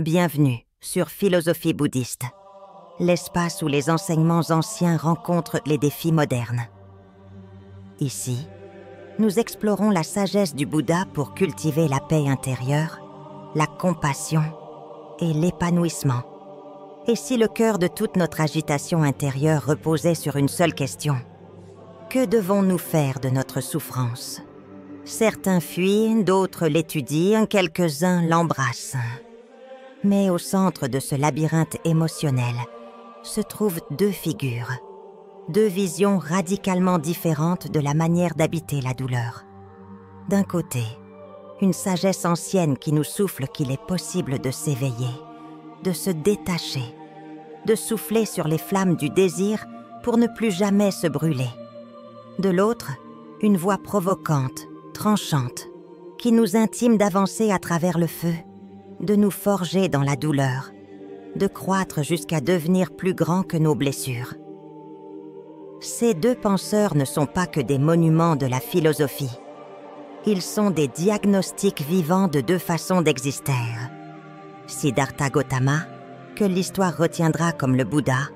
Bienvenue sur Philosophie bouddhiste, l'espace où les enseignements anciens rencontrent les défis modernes. Ici, nous explorons la sagesse du Bouddha pour cultiver la paix intérieure, la compassion et l'épanouissement. Et si le cœur de toute notre agitation intérieure reposait sur une seule question, que devons-nous faire de notre souffrance? Certains fuient, d'autres l'étudient, quelques-uns l'embrassent. Mais au centre de ce labyrinthe émotionnel se trouvent deux figures, deux visions radicalement différentes de la manière d'habiter la douleur. D'un côté, une sagesse ancienne qui nous souffle qu'il est possible de s'éveiller, de se détacher, de souffler sur les flammes du désir pour ne plus jamais se brûler. De l'autre, une voix provocante, tranchante, qui nous intime d'avancer à travers le feu, de nous forger dans la douleur, de croître jusqu'à devenir plus grands que nos blessures. Ces deux penseurs ne sont pas que des monuments de la philosophie. Ils sont des diagnostics vivants de deux façons d'exister. Siddhartha Gautama, que l'histoire retiendra comme le Bouddha,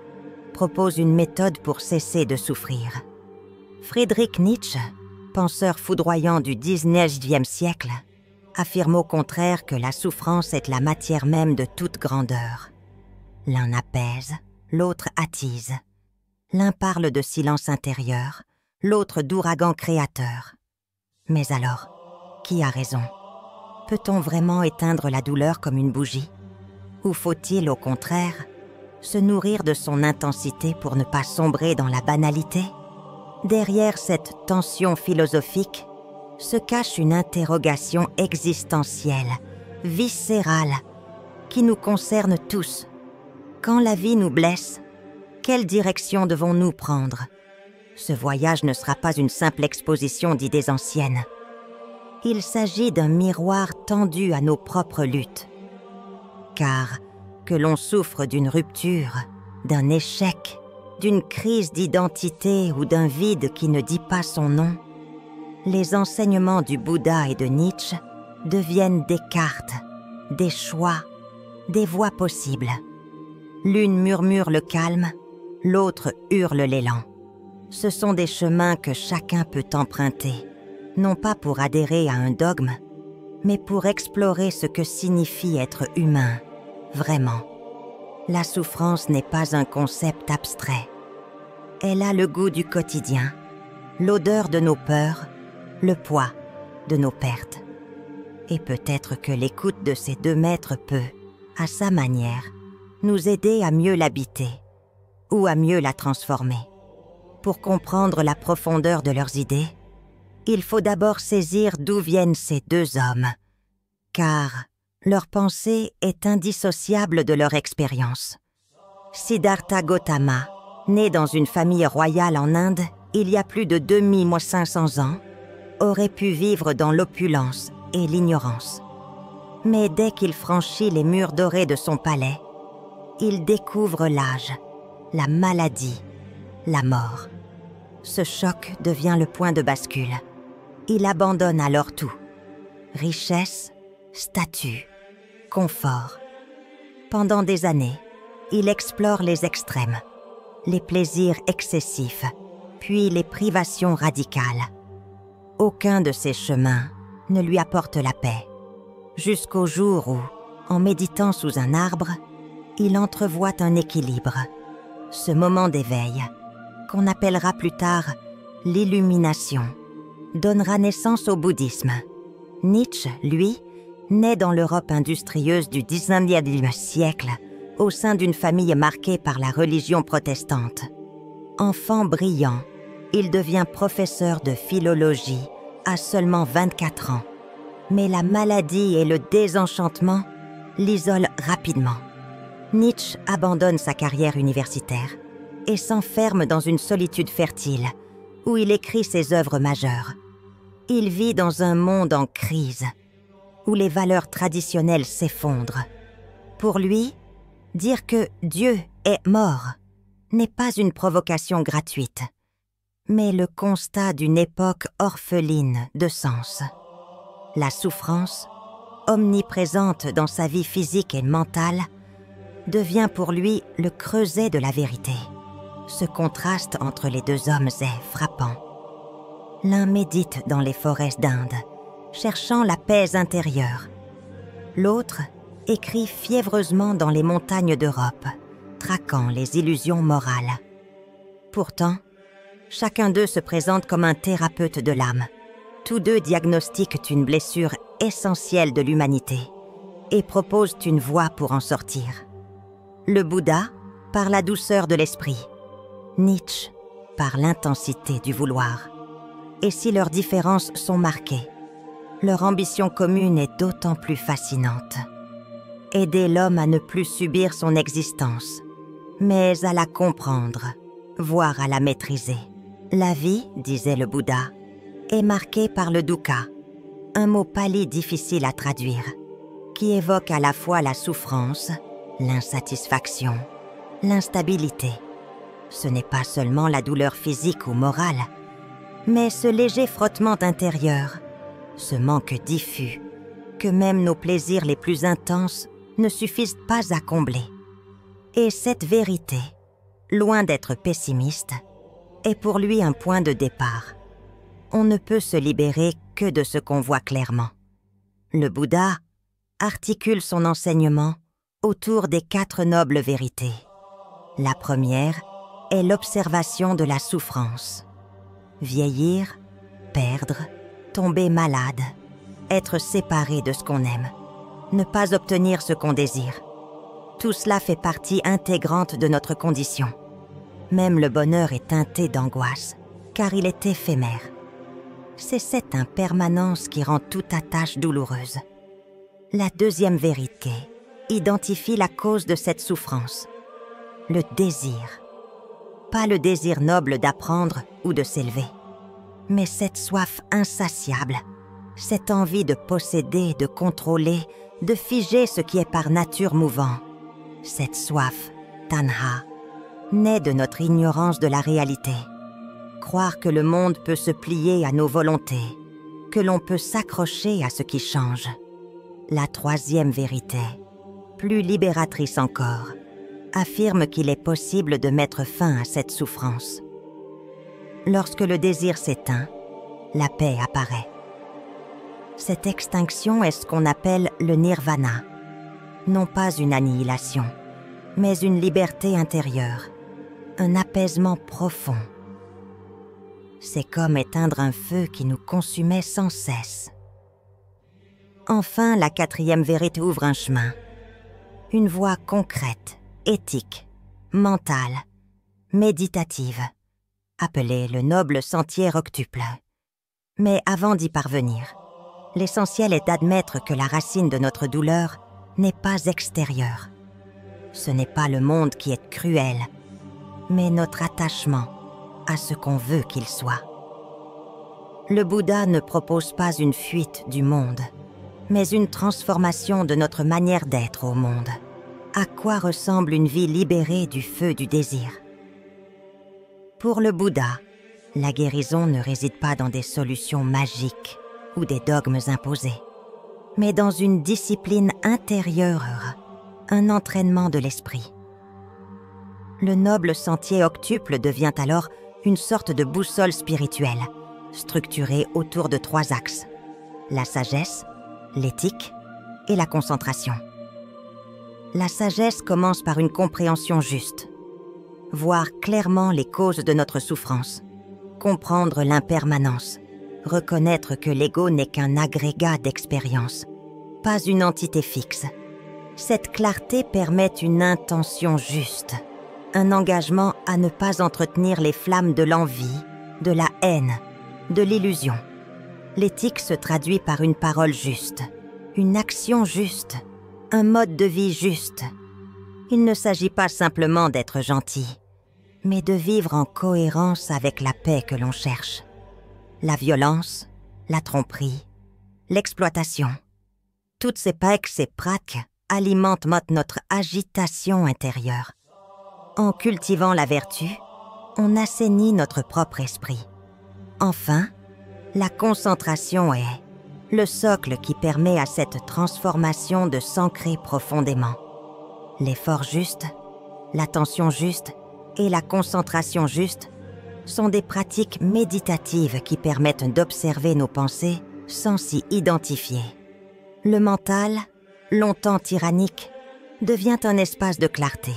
propose une méthode pour cesser de souffrir. Friedrich Nietzsche, penseur foudroyant du XIXe siècle, affirme au contraire que la souffrance est la matière même de toute grandeur. L'un apaise, l'autre attise. L'un parle de silence intérieur, l'autre d'ouragan créateur. Mais alors, qui a raison? Peut-on vraiment éteindre la douleur comme une bougie? Ou faut-il, au contraire, se nourrir de son intensité pour ne pas sombrer dans la banalité? Derrière cette tension philosophique se cache une interrogation existentielle, viscérale, qui nous concerne tous. Quand la vie nous blesse, quelle direction devons-nous prendre? Ce voyage ne sera pas une simple exposition d'idées anciennes. Il s'agit d'un miroir tendu à nos propres luttes. Car que l'on souffre d'une rupture, d'un échec, d'une crise d'identité ou d'un vide qui ne dit pas son nom, les enseignements du Bouddha et de Nietzsche deviennent des cartes, des choix, des voies possibles. L'une murmure le calme, l'autre hurle l'élan. Ce sont des chemins que chacun peut emprunter, non pas pour adhérer à un dogme, mais pour explorer ce que signifie être humain, vraiment. La souffrance n'est pas un concept abstrait. Elle a le goût du quotidien, l'odeur de nos peurs, le poids de nos pertes. Et peut-être que l'écoute de ces deux maîtres peut, à sa manière, nous aider à mieux l'habiter ou à mieux la transformer. Pour comprendre la profondeur de leurs idées, il faut d'abord saisir d'où viennent ces deux hommes, car leur pensée est indissociable de leur expérience. Siddhartha Gautama, né dans une famille royale en Inde il y a plus de 2500 ans, aurait pu vivre dans l'opulence et l'ignorance. Mais dès qu'il franchit les murs dorés de son palais, il découvre l'âge, la maladie, la mort. Ce choc devient le point de bascule. Il abandonne alors tout. Richesse, statut, confort. Pendant des années, il explore les extrêmes, les plaisirs excessifs, puis les privations radicales. Aucun de ces chemins ne lui apporte la paix, jusqu'au jour où, en méditant sous un arbre, il entrevoit un équilibre, ce moment d'éveil, qu'on appellera plus tard l'illumination, donnera naissance au bouddhisme. Nietzsche, lui, naît dans l'Europe industrieuse du XIXe siècle, au sein d'une famille marquée par la religion protestante. Enfant brillant, il devient professeur de philologie à seulement 24 ans. Mais la maladie et le désenchantement l'isolent rapidement. Nietzsche abandonne sa carrière universitaire et s'enferme dans une solitude fertile, où il écrit ses œuvres majeures. Il vit dans un monde en crise, où les valeurs traditionnelles s'effondrent. Pour lui, dire que Dieu est mort n'est pas une provocation gratuite, mais le constat d'une époque orpheline de sens. La souffrance omniprésente dans sa vie physique et mentale, devient pour lui le creuset de la vérité. Ce contraste entre les deux hommes est frappant. L'un médite dans les forêts d'Inde, cherchant la paix intérieure. L'autre écrit fiévreusement dans les montagnes d'Europe, traquant les illusions morales. Pourtant, chacun d'eux se présente comme un thérapeute de l'âme. Tous deux diagnostiquent une blessure essentielle de l'humanité et proposent une voie pour en sortir. Le Bouddha par la douceur de l'esprit, Nietzsche par l'intensité du vouloir. Et si leurs différences sont marquées, leur ambition commune est d'autant plus fascinante. Aider l'homme à ne plus subir son existence, mais à la comprendre, voire à la maîtriser. La vie, disait le Bouddha, est marquée par le dukkha, un mot pali difficile à traduire, qui évoque à la fois la souffrance, l'insatisfaction, l'instabilité. Ce n'est pas seulement la douleur physique ou morale, mais ce léger frottement intérieur, ce manque diffus, que même nos plaisirs les plus intenses ne suffisent pas à combler. Et cette vérité, loin d'être pessimiste, est pour lui un point de départ. On ne peut se libérer que de ce qu'on voit clairement. Le Bouddha articule son enseignement autour des 4 nobles vérités. La première est l'observation de la souffrance. Vieillir, perdre, tomber malade, être séparé de ce qu'on aime, ne pas obtenir ce qu'on désire. Tout cela fait partie intégrante de notre condition. Même le bonheur est teinté d'angoisse, car il est éphémère. C'est cette impermanence qui rend toute attache douloureuse. La deuxième vérité identifie la cause de cette souffrance, le désir. Pas le désir noble d'apprendre ou de s'élever, mais cette soif insatiable, cette envie de posséder, de contrôler, de figer ce qui est par nature mouvant. Cette soif, tanha, naît de notre ignorance de la réalité. Croire que le monde peut se plier à nos volontés, que l'on peut s'accrocher à ce qui change. La troisième vérité, plus libératrice encore, affirme qu'il est possible de mettre fin à cette souffrance. Lorsque le désir s'éteint, la paix apparaît. Cette extinction est ce qu'on appelle le nirvana, non pas une annihilation, mais une liberté intérieure, un apaisement profond. C'est comme éteindre un feu qui nous consumait sans cesse. Enfin, la quatrième vérité ouvre un chemin, une voie concrète, éthique, mentale, méditative, appelée le noble sentier octuple. Mais avant d'y parvenir, l'essentiel est d'admettre que la racine de notre douleur n'est pas extérieure. Ce n'est pas le monde qui est cruel, mais notre attachement à ce qu'on veut qu'il soit. Le Bouddha ne propose pas une fuite du monde, mais une transformation de notre manière d'être au monde. À quoi ressemble une vie libérée du feu du désir? Pour le Bouddha, la guérison ne réside pas dans des solutions magiques ou des dogmes imposés, mais dans une discipline intérieure, un entraînement de l'esprit. Le noble sentier octuple devient alors une sorte de boussole spirituelle, structurée autour de 3 axes: la sagesse, l'éthique et la concentration. La sagesse commence par une compréhension juste, voir clairement les causes de notre souffrance, comprendre l'impermanence, reconnaître que l'ego n'est qu'un agrégat d'expériences, pas une entité fixe. Cette clarté permet une intention juste, un engagement à ne pas entretenir les flammes de l'envie, de la haine, de l'illusion. L'éthique se traduit par une parole juste, une action juste, un mode de vie juste. Il ne s'agit pas simplement d'être gentil, mais de vivre en cohérence avec la paix que l'on cherche. La violence, la tromperie, l'exploitation. Toutes ces pecs, ces praques alimentent notre agitation intérieure. En cultivant la vertu, on assainit notre propre esprit. Enfin, la concentration est le socle qui permet à cette transformation de s'ancrer profondément. L'effort juste, l'attention juste et la concentration juste sont des pratiques méditatives qui permettent d'observer nos pensées sans s'y identifier. Le mental, longtemps tyrannique, devient un espace de clarté.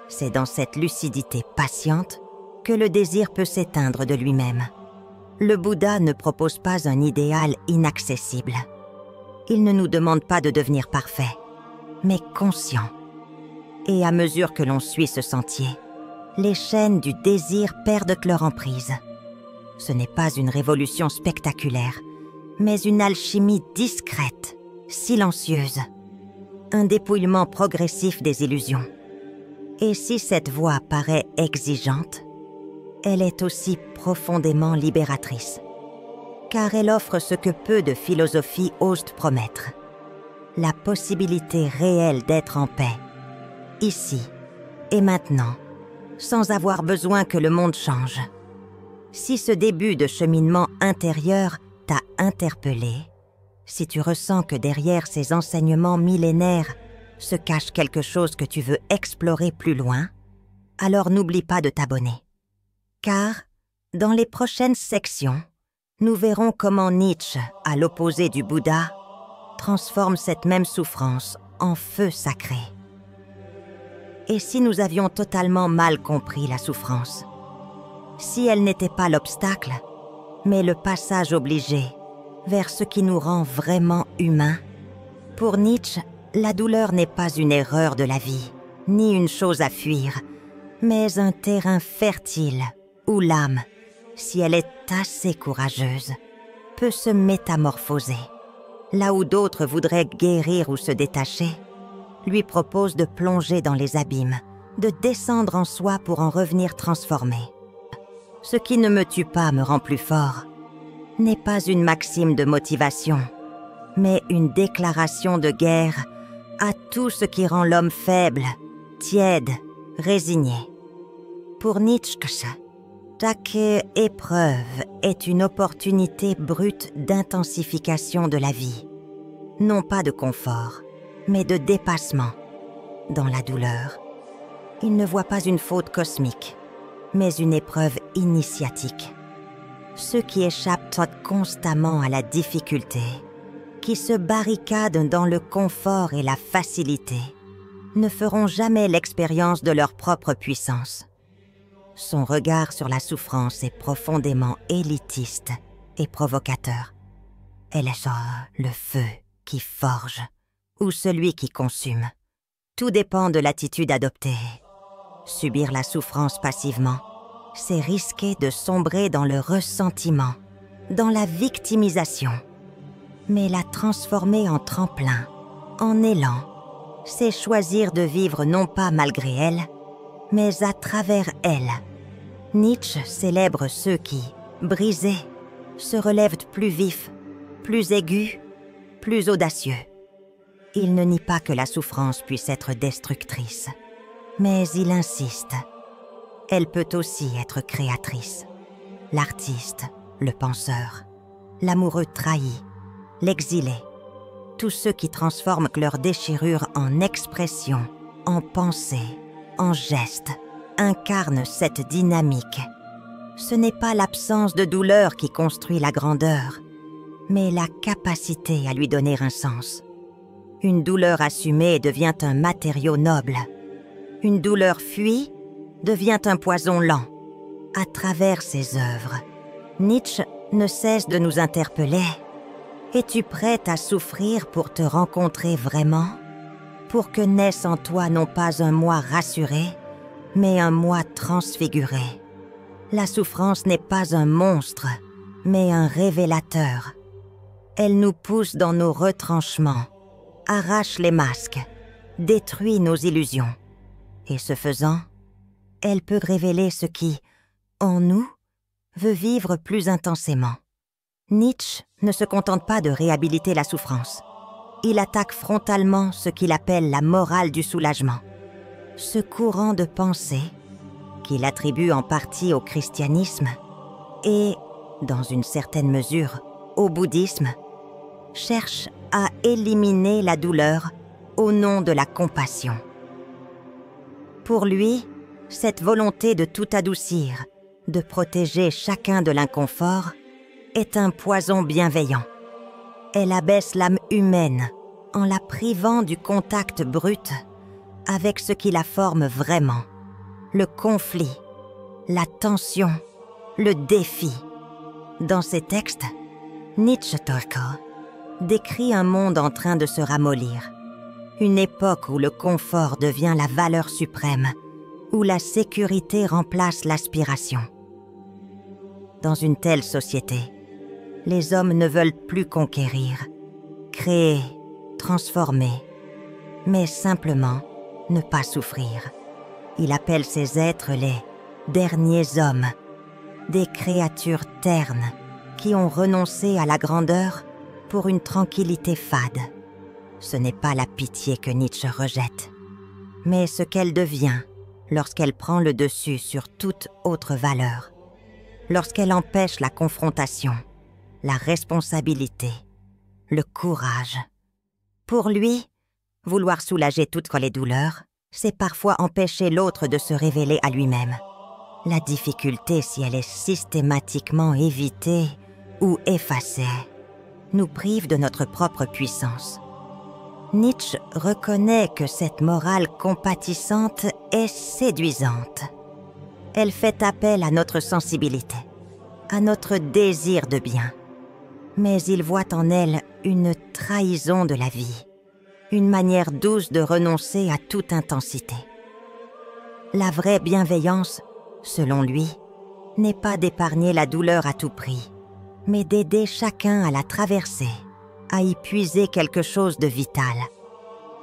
C'est dans cette lucidité patiente que le désir peut s'éteindre de lui-même. Le Bouddha ne propose pas un idéal inaccessible. Il ne nous demande pas de devenir parfait, mais conscient. Et à mesure que l'on suit ce sentier, les chaînes du désir perdent leur emprise. Ce n'est pas une révolution spectaculaire, mais une alchimie discrète, silencieuse. Un dépouillement progressif des illusions. Et si cette voie paraît exigeante, elle est aussi profondément libératrice, car elle offre ce que peu de philosophies osent promettre, la possibilité réelle d'être en paix, ici et maintenant, sans avoir besoin que le monde change. Si ce début de cheminement intérieur t'a interpellé, si tu ressens que derrière ces enseignements millénaires se cache quelque chose que tu veux explorer plus loin, alors n'oublie pas de t'abonner. Car, dans les prochaines sections, nous verrons comment Nietzsche, à l'opposé du Bouddha, transforme cette même souffrance en feu sacré. Et si nous avions totalement mal compris la souffrance? Si elle n'était pas l'obstacle, mais le passage obligé vers ce qui nous rend vraiment humains? Pour Nietzsche, la douleur n'est pas une erreur de la vie, ni une chose à fuir, mais un terrain fertile où l'âme, si elle est assez courageuse, peut se métamorphoser. Là où d'autres voudraient guérir ou se détacher, lui propose de plonger dans les abîmes, de descendre en soi pour en revenir transformé. Ce qui ne me tue pas me rend plus fort n'est pas une maxime de motivation, mais une déclaration de guerre à tout ce qui rend l'homme faible, tiède, résigné. Pour Nietzsche, chaque épreuve est une opportunité brute d'intensification de la vie. Non pas de confort, mais de dépassement. Dans la douleur, il ne voit pas une faute cosmique, mais une épreuve initiatique. Ceux qui échappent constamment à la difficulté, qui se barricadent dans le confort et la facilité, ne feront jamais l'expérience de leur propre puissance. Son regard sur la souffrance est profondément élitiste et provocateur. Elle est le feu qui forge ou celui qui consume. Tout dépend de l'attitude adoptée. Subir la souffrance passivement, c'est risquer de sombrer dans le ressentiment, dans la victimisation. Mais la transformer en tremplin, en élan, c'est choisir de vivre non pas malgré elle, mais à travers elle. Nietzsche célèbre ceux qui, brisés, se relèvent plus vifs, plus aigus, plus audacieux. Il ne nie pas que la souffrance puisse être destructrice, mais il insiste. Elle peut aussi être créatrice. L'artiste, le penseur, l'amoureux trahi, l'exilé, tous ceux qui transforment leur déchirure en expression, en pensée, en geste, incarnent cette dynamique. Ce n'est pas l'absence de douleur qui construit la grandeur, mais la capacité à lui donner un sens. Une douleur assumée devient un matériau noble. Une douleur fuie devient un poison lent. À travers ses œuvres, Nietzsche ne cesse de nous interpeller. Es-tu prête à souffrir pour te rencontrer vraiment? Pour que naisse en toi non pas un moi rassuré, mais un moi transfiguré. La souffrance n'est pas un monstre, mais un révélateur. Elle nous pousse dans nos retranchements, arrache les masques, détruit nos illusions. Et ce faisant, elle peut révéler ce qui, en nous, veut vivre plus intensément. Nietzsche ne se contente pas de réhabiliter la souffrance. Il attaque frontalement ce qu'il appelle la morale du soulagement. Ce courant de pensée, qu'il attribue en partie au christianisme et, dans une certaine mesure, au bouddhisme, cherche à éliminer la douleur au nom de la compassion. Pour lui, cette volonté de tout adoucir, de protéger chacun de l'inconfort, est un poison bienveillant. Elle abaisse l'âme humaine en la privant du contact brut avec ce qui la forme vraiment, le conflit, la tension, le défi. Dans ses textes, Nietzsche décrit un monde en train de se ramollir, une époque où le confort devient la valeur suprême, où la sécurité remplace l'aspiration. Dans une telle société, les hommes ne veulent plus conquérir, créer, transformer, mais simplement ne pas souffrir. Il appelle ces êtres les derniers hommes, des créatures ternes qui ont renoncé à la grandeur pour une tranquillité fade. Ce n'est pas la pitié que Nietzsche rejette, mais ce qu'elle devient lorsqu'elle prend le dessus sur toute autre valeur, lorsqu'elle empêche la confrontation, la responsabilité, le courage. Pour lui, vouloir soulager toutes les douleurs, c'est parfois empêcher l'autre de se révéler à lui-même. La difficulté, si elle est systématiquement évitée ou effacée, nous prive de notre propre puissance. Nietzsche reconnaît que cette morale compatissante est séduisante. Elle fait appel à notre sensibilité, à notre désir de bien. Mais il voit en elle une trahison de la vie, une manière douce de renoncer à toute intensité. La vraie bienveillance, selon lui, n'est pas d'épargner la douleur à tout prix, mais d'aider chacun à la traverser, à y puiser quelque chose de vital.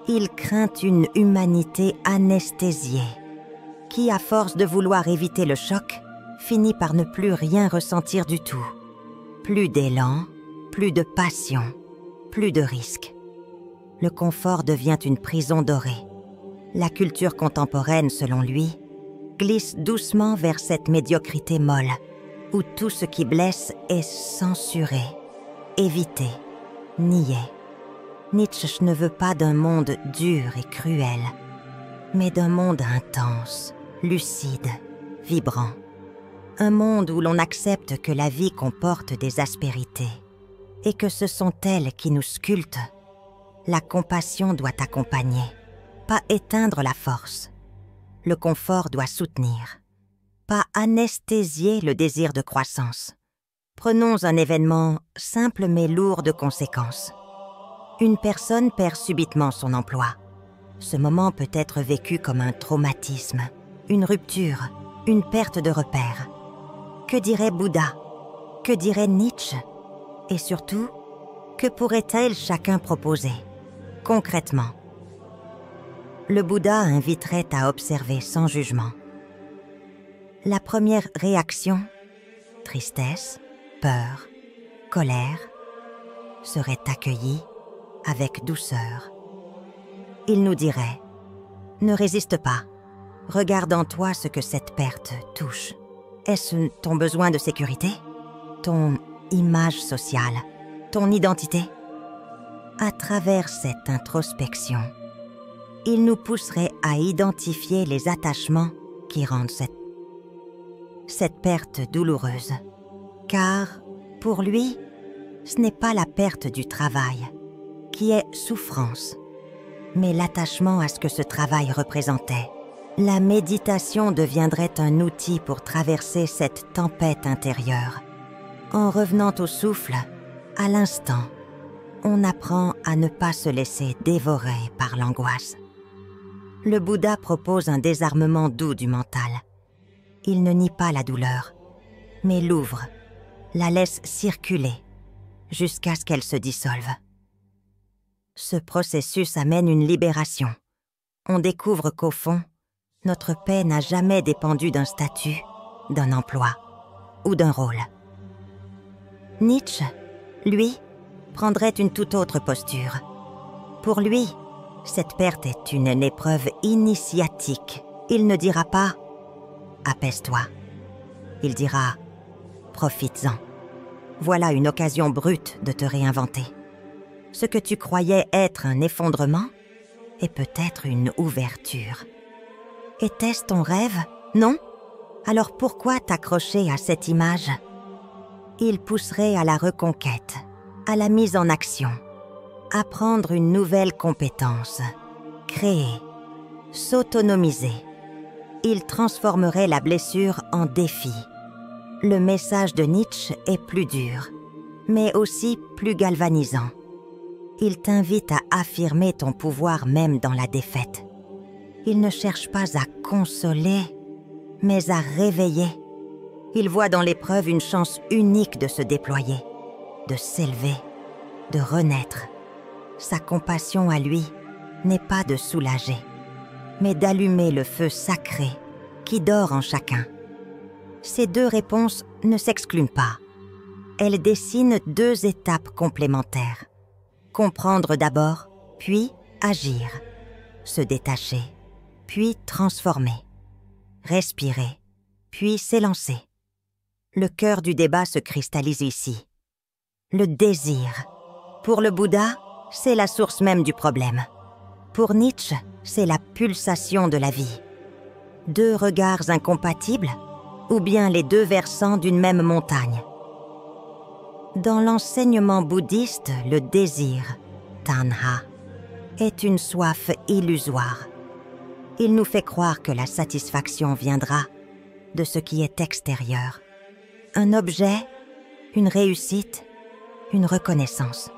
Il craint une humanité anesthésiée, qui, à force de vouloir éviter le choc, finit par ne plus rien ressentir du tout. Plus d'élan, plus de passion, plus de risque. Le confort devient une prison dorée. La culture contemporaine, selon lui, glisse doucement vers cette médiocrité molle, où tout ce qui blesse est censuré, évité, nié. Nietzsche ne veut pas d'un monde dur et cruel, mais d'un monde intense, lucide, vibrant. Un monde où l'on accepte que la vie comporte des aspérités et que ce sont elles qui nous sculptent. La compassion doit accompagner, pas éteindre la force. Le confort doit soutenir, pas anesthésier le désir de croissance. Prenons un événement simple mais lourd de conséquences. Une personne perd subitement son emploi. Ce moment peut être vécu comme un traumatisme, une rupture, une perte de repère. Que dirait Bouddha? Que dirait Nietzsche? Et surtout, que pourrait-elle chacun proposer, concrètement? Le Bouddha inviterait à observer sans jugement. La première réaction, tristesse, peur, colère, serait accueillie avec douceur. Il nous dirait « Ne résiste pas, regarde en toi ce que cette perte touche. Est-ce ton besoin de sécurité? Ton image sociale? Ton identité ?» À travers cette introspection, il nous pousserait à identifier les attachements qui rendent cette perte douloureuse. Car, pour lui, ce n'est pas la perte du travail qui est souffrance, mais l'attachement à ce que ce travail représentait. La méditation deviendrait un outil pour traverser cette tempête intérieure. En revenant au souffle, à l'instant, on apprend à ne pas se laisser dévorer par l'angoisse. Le Bouddha propose un désarmement doux du mental. Il ne nie pas la douleur, mais l'ouvre, la laisse circuler, jusqu'à ce qu'elle se dissolve. Ce processus amène une libération. On découvre qu'au fond, notre paix n'a jamais dépendu d'un statut, d'un emploi ou d'un rôle. Nietzsche, lui, prendrait une toute autre posture. Pour lui, cette perte est une épreuve initiatique. Il ne dira pas « apaise-toi ». Il dira « profites-en ». Voilà une occasion brute de te réinventer. Ce que tu croyais être un effondrement est peut-être une ouverture. Était-ce ton rêve, non? Alors pourquoi t'accrocher à cette image? Il pousserait à la reconquête, à la mise en action, apprendre une nouvelle compétence, créer, s'autonomiser. Il transformerait la blessure en défi. Le message de Nietzsche est plus dur, mais aussi plus galvanisant. Il t'invite à affirmer ton pouvoir même dans la défaite. Il ne cherche pas à consoler, mais à réveiller. Il voit dans l'épreuve une chance unique de se déployer, de s'élever, de renaître. Sa compassion à lui n'est pas de soulager, mais d'allumer le feu sacré qui dort en chacun. Ces deux réponses ne s'excluent pas. Elles dessinent deux étapes complémentaires. Comprendre d'abord, puis agir. Se détacher, puis transformer. Respirer, puis s'élancer. Le cœur du débat se cristallise ici. Le désir. Pour le Bouddha, c'est la source même du problème. Pour Nietzsche, c'est la pulsation de la vie. Deux regards incompatibles, ou bien les deux versants d'une même montagne. Dans l'enseignement bouddhiste, le désir, tanha, est une soif illusoire. Il nous fait croire que la satisfaction viendra de ce qui est extérieur. Un objet, une réussite, une reconnaissance.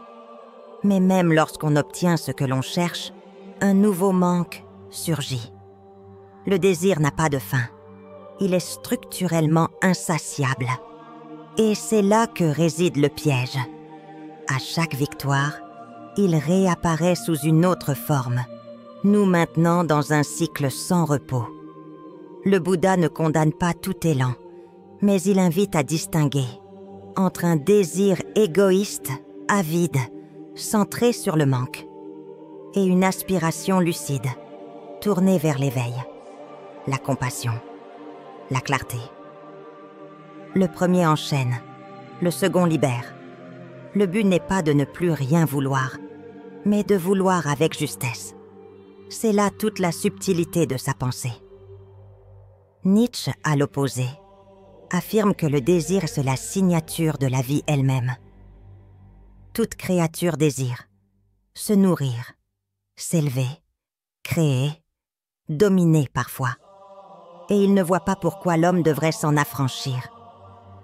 Mais même lorsqu'on obtient ce que l'on cherche, un nouveau manque surgit. Le désir n'a pas de fin. Il est structurellement insatiable. Et c'est là que réside le piège. À chaque victoire, il réapparaît sous une autre forme, nous maintenant dans un cycle sans repos. Le Bouddha ne condamne pas tout élan, mais il invite à distinguer entre un désir égoïste, avide, centré sur le manque, et une aspiration lucide, tournée vers l'éveil, la compassion, la clarté. Le premier enchaîne, le second libère. Le but n'est pas de ne plus rien vouloir, mais de vouloir avec justesse. C'est là toute la subtilité de sa pensée. Nietzsche, à l'opposé, affirme que le désir c'est la signature de la vie elle-même. Toute créature désire se nourrir, s'élever, créer, dominer parfois. Et il ne voit pas pourquoi l'homme devrait s'en affranchir.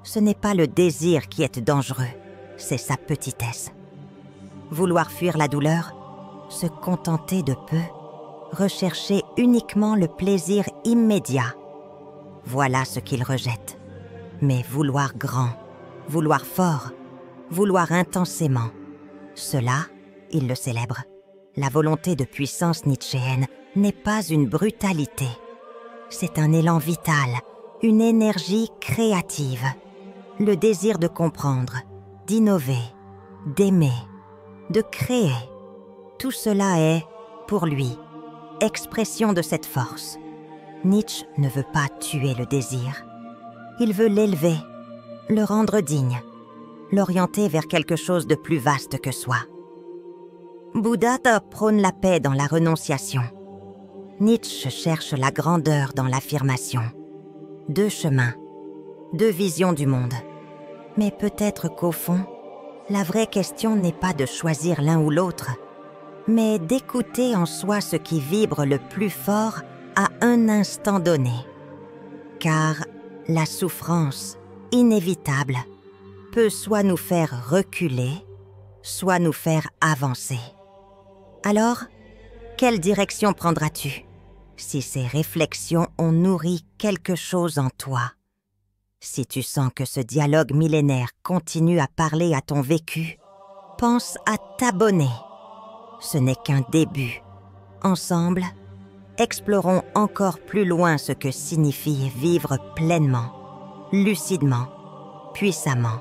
Ce n'est pas le désir qui est dangereux, c'est sa petitesse. Vouloir fuir la douleur, se contenter de peu, rechercher uniquement le plaisir immédiat. Voilà ce qu'il rejette. Mais vouloir grand, vouloir fort, vouloir intensément, cela, il le célèbre. La volonté de puissance nietzschéenne n'est pas une brutalité. C'est un élan vital, une énergie créative. Le désir de comprendre, d'innover, d'aimer, de créer. Tout cela est, pour lui, expression de cette force. Nietzsche ne veut pas tuer le désir. Il veut l'élever, le rendre digne, l'orienter vers quelque chose de plus vaste que soi. Bouddha prône la paix dans la renonciation. Nietzsche cherche la grandeur dans l'affirmation. Deux chemins, deux visions du monde. Mais peut-être qu'au fond, la vraie question n'est pas de choisir l'un ou l'autre, mais d'écouter en soi ce qui vibre le plus fort à un instant donné. Car la souffrance, inévitable, peut soit nous faire reculer, soit nous faire avancer. Alors, quelle direction prendras-tu si ces réflexions ont nourri quelque chose en toi? Si tu sens que ce dialogue millénaire continue à parler à ton vécu, pense à t'abonner. Ce n'est qu'un début. Ensemble, explorons encore plus loin ce que signifie vivre pleinement, lucidement, puissamment.